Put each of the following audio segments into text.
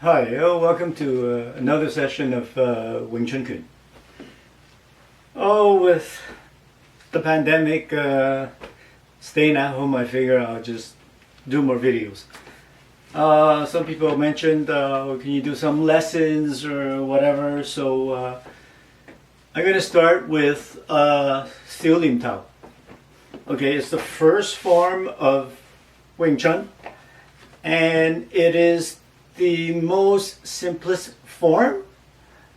Hi, welcome to another session of Wing Chun Kun. With the pandemic, staying at home, I figure I'll just do more videos. Some people mentioned, can you do some lessons or whatever? So I'm gonna start with Sil Lim Tao. Okay, it's the first form of Wing Chun, and it is the most simplest form.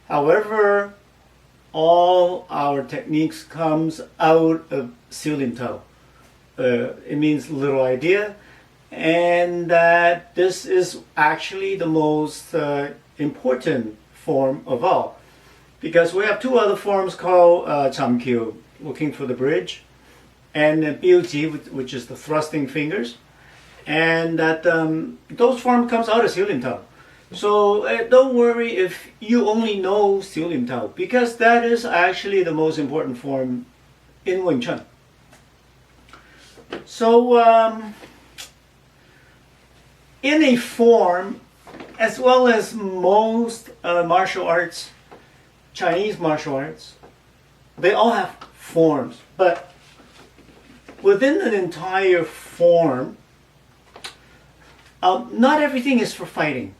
However, all our techniques comes out of Sil Lim Tao. It means little idea, and that this is actually the most important form of all, because we have two other forms called Chamkyo, looking for the bridge, and Biuji, which is the thrusting fingers. And that those form comes out of Sil Lim Tao. So don't worry if you only know Sil Lim Tao, because that is actually the most important form in Wing Chun. So in a form, as well as most martial arts, Chinese martial arts, they all have forms, but within an entire form, not everything is for fighting,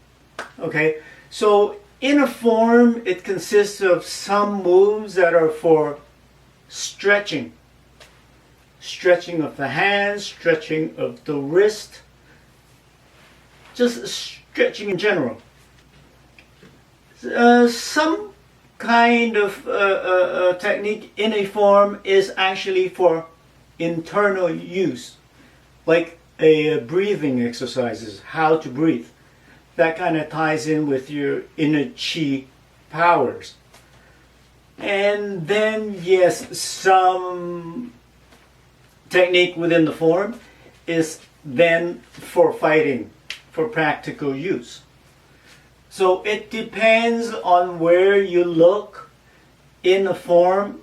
okay? So in a form, it consists of some moves that are for stretching. Stretching of the hands, stretching of the wrist, just stretching in general. Some kind of technique in a form is actually for internal use, like breathing exercises, how to breathe. That kind of ties in with your inner chi powers. And then, yes, some technique within the form is then for fighting, for practical use. So it depends on where you look in a form.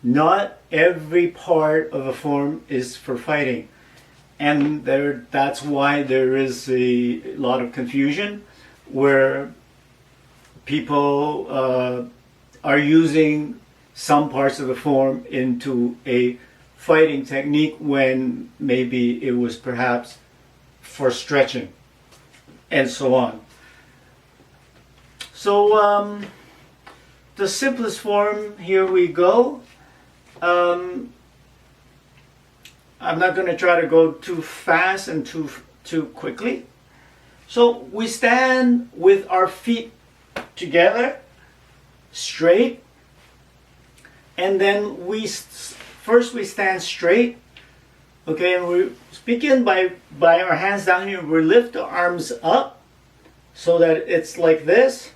Not every part of a form is for fighting. And that's why there is a lot of confusion, where people are using some parts of the form into a fighting technique when maybe it was perhaps for stretching, and so on. So the simplest form, here we go. I'm not going to try to go too fast and too quickly. So we stand with our feet together, straight, and then first we stand straight. Okay, and we begin by our hands down here. We lift the arms up so that it's like this,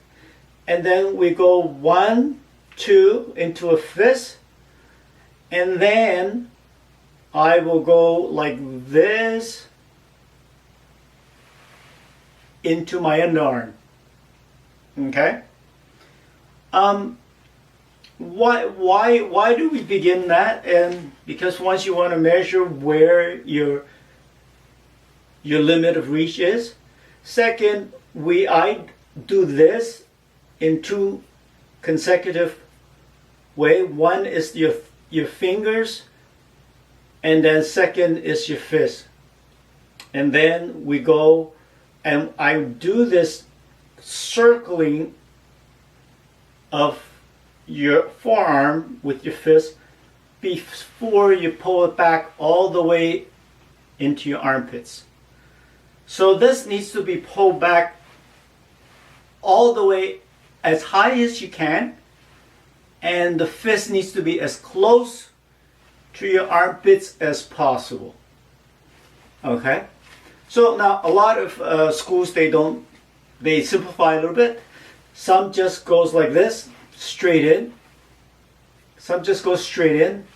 and then we go 1, 2 into a fist, and then I will go like this into my underarm. Okay? Why do we begin that? And because once you want to measure where your limit of reach is. Second, I do this in two consecutive ways. One is your fingers, and then second is your fist. And then we go, and I do this circling of your forearm with your fist before you pull it back all the way into your armpits. So this needs to be pulled back all the way as high as you can, and the fist needs to be as close to your armpits as possible. Okay? So now a lot of schools, they simplify a little bit. Some just goes like this, straight in. Some just goes straight in.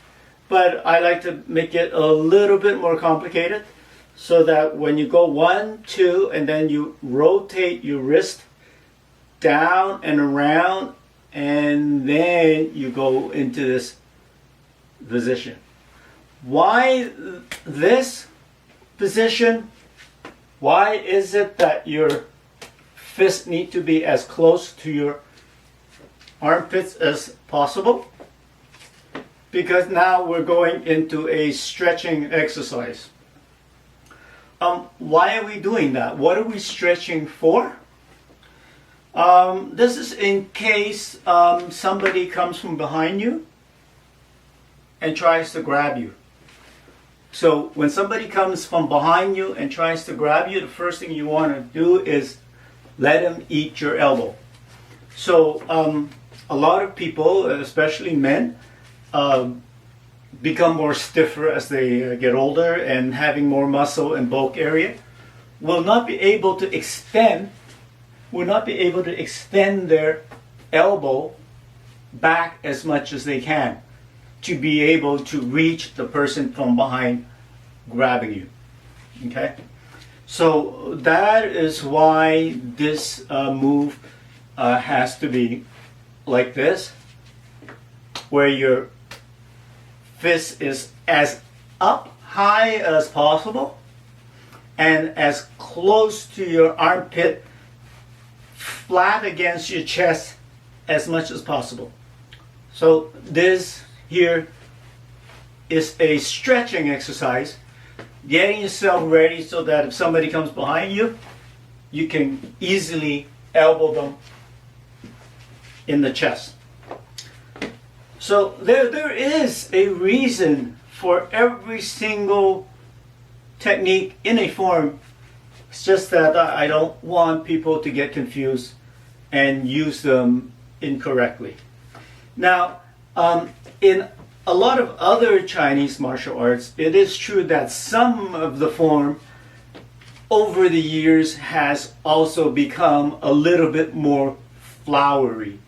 But I like to make it a little bit more complicated, so that when you go 1, 2, and then you rotate your wrist down and around, and then you go into this position. Why this position? Why is it that your fists need to be as close to your armpits as possible, because now we're going into a stretching exercise. Why are we doing that? What are we stretching for? This is in case somebody comes from behind you and tries to grab you. So when somebody comes from behind you and tries to grab you, the first thing you want to do is let him eat your elbow. So a lot of people, especially men, become more stiffer as they get older, and having more muscle and bulk area will not be able to extend their elbow back as much as they can to be able to reach the person from behind grabbing you. Okay, so that is why this move has to be like this, where your fist is as up high as possible and as close to your armpit, flat against your chest as much as possible. So this here is a stretching exercise, getting yourself ready so that if somebody comes behind you, you can easily elbow them in the chest. So there is a reason for every single technique in a form. It's just that I don't want people to get confused and use them incorrectly. Now, in a lot of other Chinese martial arts, it is true that some of the form over the years has also become a little bit more flowery,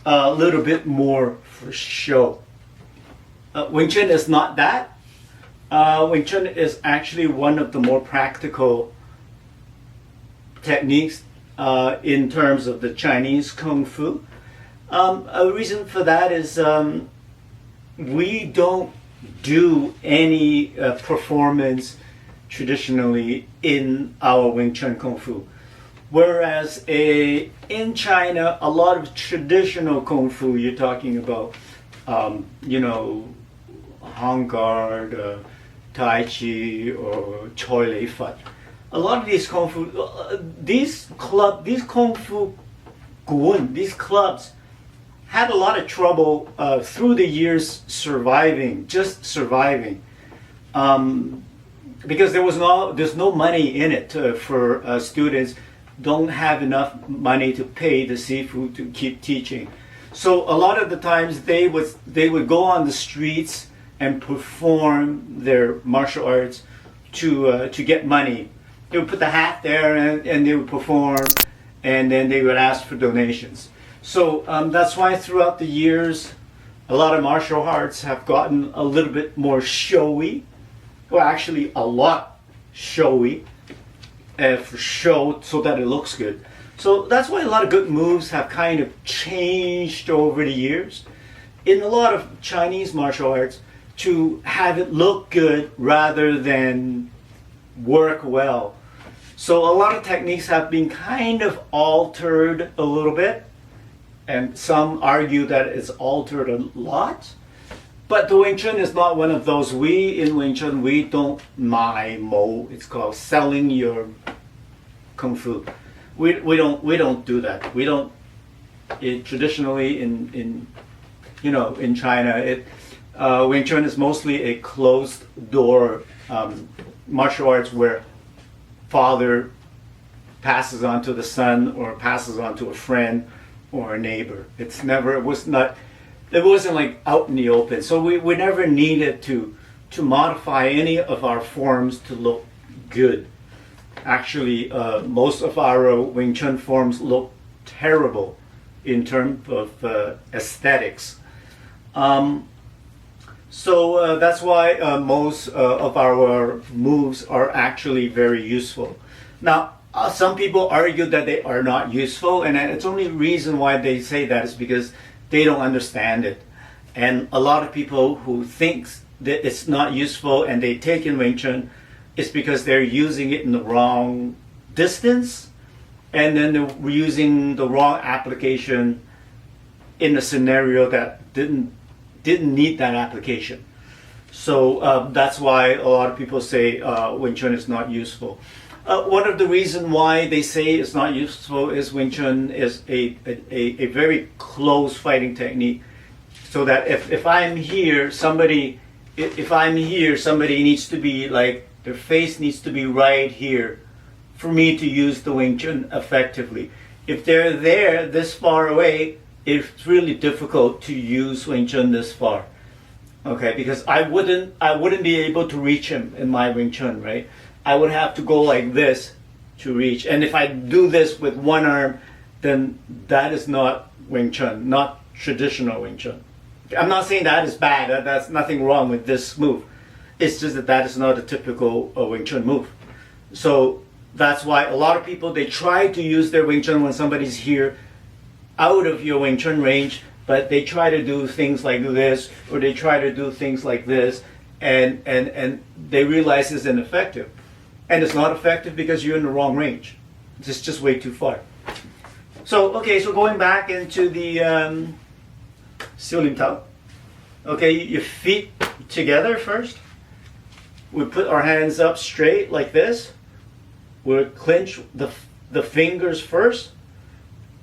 a little bit more for show. Wing Chun is not that. Wing Chun is actually one of the more practical techniques in terms of the Chinese Kung Fu. A reason for that is we don't do any performance traditionally in our Wing Chun Kung Fu. Whereas in China, a lot of traditional Kung Fu, you're talking about, Hong Guard, Tai Chi, or Choi Lei Fat. A lot of these Kung Fu, these Kung Fu Gun, these clubs, had a lot of trouble through the years surviving, because there's no money in it for students. Don't have enough money to pay the sifu to keep teaching. So a lot of the times they would go on the streets and perform their martial arts to get money. They would put the hat there and they would perform, and then they would ask for donations. So that's why throughout the years, a lot of martial arts have gotten a little bit more showy. Well, actually a lot showy. For show, so that it looks good. So that's why a lot of good moves have kind of changed over the years in a lot of Chinese martial arts to have it look good rather than work well. So a lot of techniques have been kind of altered a little bit, and some argue that it's altered a lot. But the Wing Chun is not one of those. In Wing Chun, we don't mai mo. It's called selling your Kung Fu. We don't do that. We don't. Traditionally in China, Wing Chun is mostly a closed door martial arts where father passes on to the son or passes on to a friend or a neighbor. It wasn't like out in the open. So we never needed to modify any of our forms to look good. Actually, most of our Wing Chun forms look terrible in terms of aesthetics. So that's why most of our moves are actually very useful. Now, some people argue that they are not useful, and it's only reason why they say that is because they don't understand it. And a lot of people who think that it's not useful and they take in Wing Chun, it's because they're using it in the wrong distance and then we're using the wrong application in a scenario that didn't need that application. So that's why a lot of people say Wing Chun is not useful. One of the reasons why they say it's not useful is Wing Chun is a very close fighting technique. So that if I'm here, somebody needs to be like, their face needs to be right here for me to use the Wing Chun effectively. If they're there this far away, it's really difficult to use Wing Chun this far. Okay, because I wouldn't be able to reach him in my Wing Chun, right? I would have to go like this to reach. And if I do this with one arm, then that is not Wing Chun, not traditional Wing Chun. I'm not saying that is bad. That's nothing wrong with this move. It's just that is not a typical Wing Chun move. So that's why a lot of people, they try to use their Wing Chun when somebody's here out of your Wing Chun range, but they try to do things like this, or they try to do things like this, and they realize it's ineffective. And it's not effective because you're in the wrong range. It's just way too far. So, okay, so going back into the Sil Lim Tao. Okay, your feet together first. We put our hands up straight like this. We'll clench the fingers first,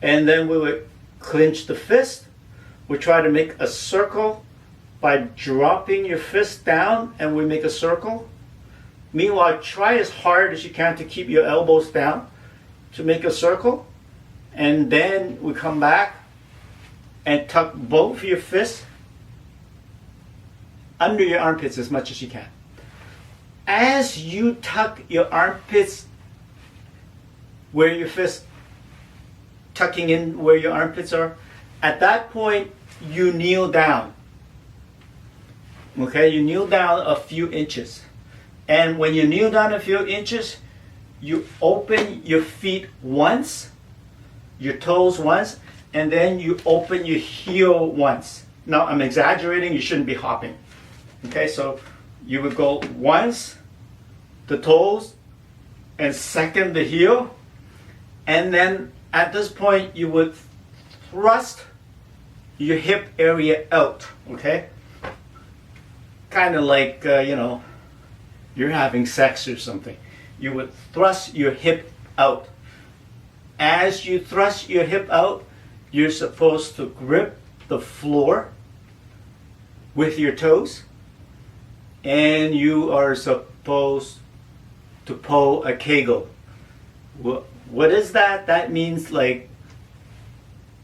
and then we would clench the fist. We try to make a circle by dropping your fist down, and we make a circle. Meanwhile, try as hard as you can to keep your elbows down to make a circle. And then we come back and tuck both your fists under your armpits as much as you can. As you tuck your armpits where your fists tucking in where your armpits are, at that point you kneel down. Okay, you kneel down a few inches. And when you kneel down a few inches, you open your feet once, your toes once, and then you open your heel once. Now, I'm exaggerating, you shouldn't be hopping. Okay, so you would go once, the toes, and second the heel, and then at this point you would thrust your hip area out, okay? Kind of like, you're having sex or something. You would thrust your hip out. As you thrust your hip out, you're supposed to grip the floor with your toes, and you are supposed to pull a kegel. What is that? That means like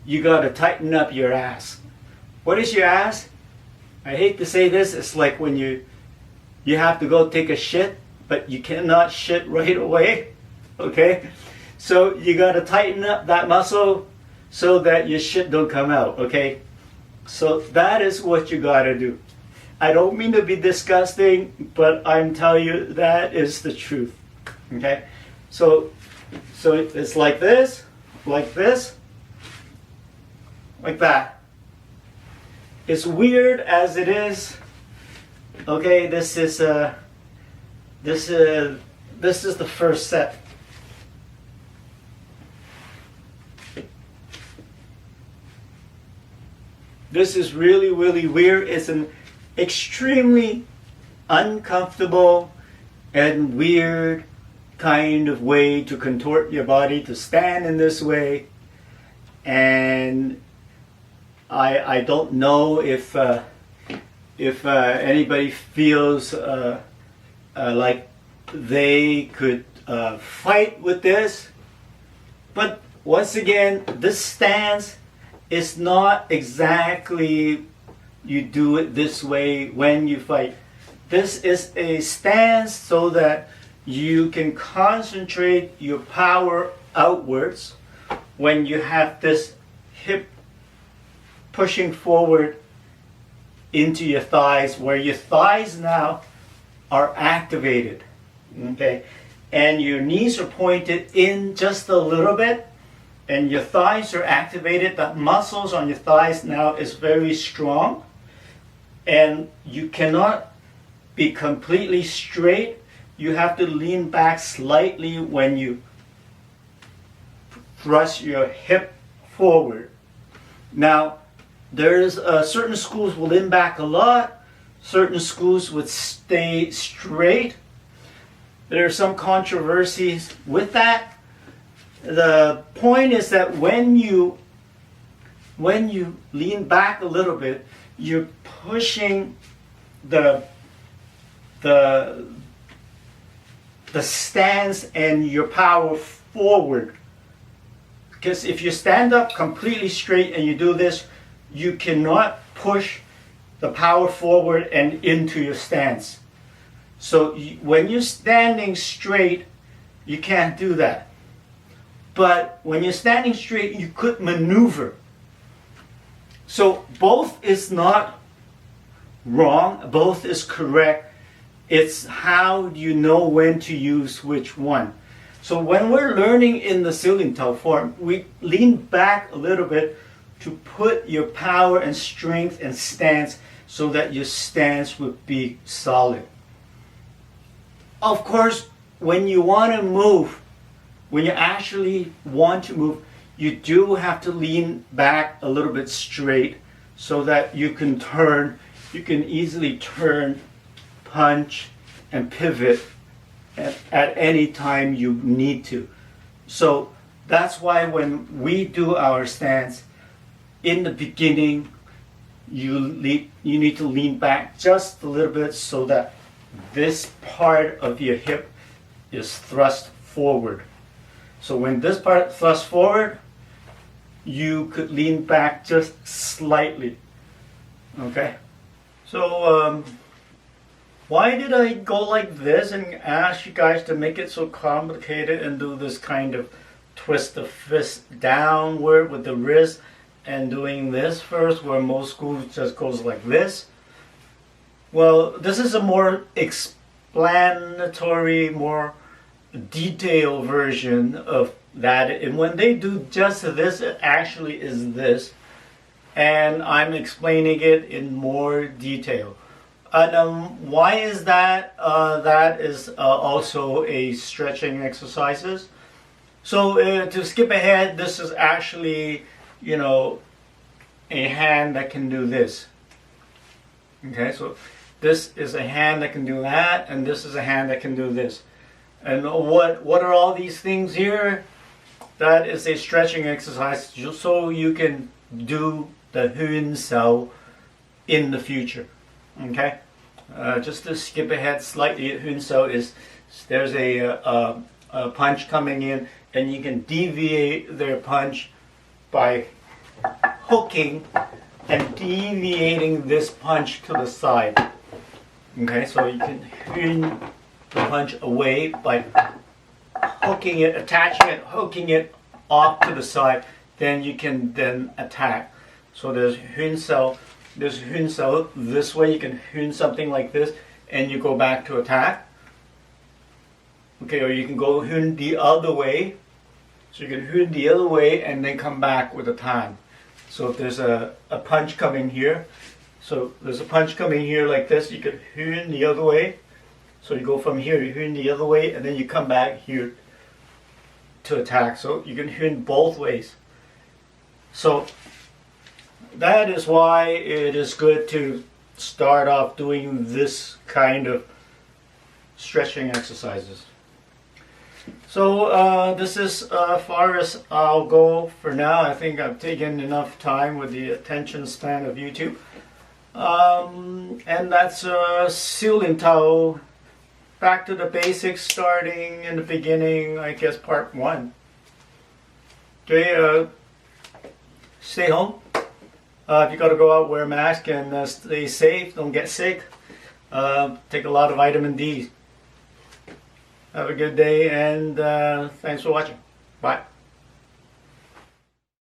you gotta tighten up your ass. What is your ass? I hate to say this, it's like when you have to go take a shit, but you cannot shit right away, okay? So you gotta tighten up that muscle so that your shit don't come out, okay? So that is what you gotta do. I don't mean to be disgusting, but I'm telling you that is the truth, okay? So it's like this, like that. It's weird as it is. Okay, this is the first set. This is really, really weird. It's an extremely uncomfortable and weird kind of way to contort your body, to stand in this way. And I don't know if anybody feels like they could fight with this. But once again, this stance is not exactly you do it this way when you fight. This is a stance so that you can concentrate your power outwards when you have this hip pushing forward into your thighs, where your thighs now are activated, okay? And your knees are pointed in just a little bit, and your thighs are activated. The muscles on your thighs now is very strong, and you cannot be completely straight. You have to lean back slightly when you thrust your hip forward. Now, there's certain schools will lean back a lot, certain schools would stay straight. There are some controversies with that. The point is that when you lean back a little bit, you're pushing the stance and your power forward. Because if you stand up completely straight and you do this, you cannot push the power forward and into your stance. So when you're standing straight, you can't do that. But when you're standing straight, you could maneuver. So both is not wrong, both is correct. It's how you know when to use which one. So when we're learning in the Sil Lim Tao form, we lean back a little bit to put your power and strength and stance so that your stance would be solid. Of course, when you want to move, when you actually want to move, you do have to lean back a little bit straight so that you can turn, you can easily turn, punch, and pivot at any time you need to. So that's why when we do our stance, in the beginning, you need to lean back just a little bit so that this part of your hip is thrust forward. So when this part thrusts forward, you could lean back just slightly. Okay? So why did I go like this and ask you guys to make it so complicated and do this kind of twist the fist downward with the wrist and doing this first, where most schools just goes like this? Well, this is a more explanatory, more detailed version of that. And when they do just this, it actually is this. And I'm explaining it in more detail. And why is that? That is also a stretching exercises. So to skip ahead, this is actually, you know, a hand that can do this. Okay, so this is a hand that can do that, and this is a hand that can do this. And what are all these things here? That is a stretching exercise just so you can do the Chun in the future. Okay, just to skip ahead slightly, Chun is there's a punch coming in, and you can deviate their punch by hooking and deviating this punch to the side. Okay, so you can Chun the punch away by hooking it, attaching it, hooking it off to the side. Then you can then attack. So there's Chun, there's Chun this way. You can Chun something like this, and you go back to attack. Okay, or you can go Chun the other way. So you can Chun the other way and then come back with attack. So if there's a punch coming here, so there's a punch coming here like this, you can Chun the other way. So you go from here, you Chun the other way, and then you come back here to attack. So you can Chun both ways. So that is why it is good to start off doing this kind of stretching exercises. So this is as far as I'll go for now. I think I've taken enough time with the attention span of YouTube. And that's Sil Lim Tao. Back to the basics, starting in the beginning, I guess part 1. Okay, stay home. If you got to go out, wear a mask and stay safe. Don't get sick. Take a lot of vitamin D. Have a good day, and thanks for watching. Bye.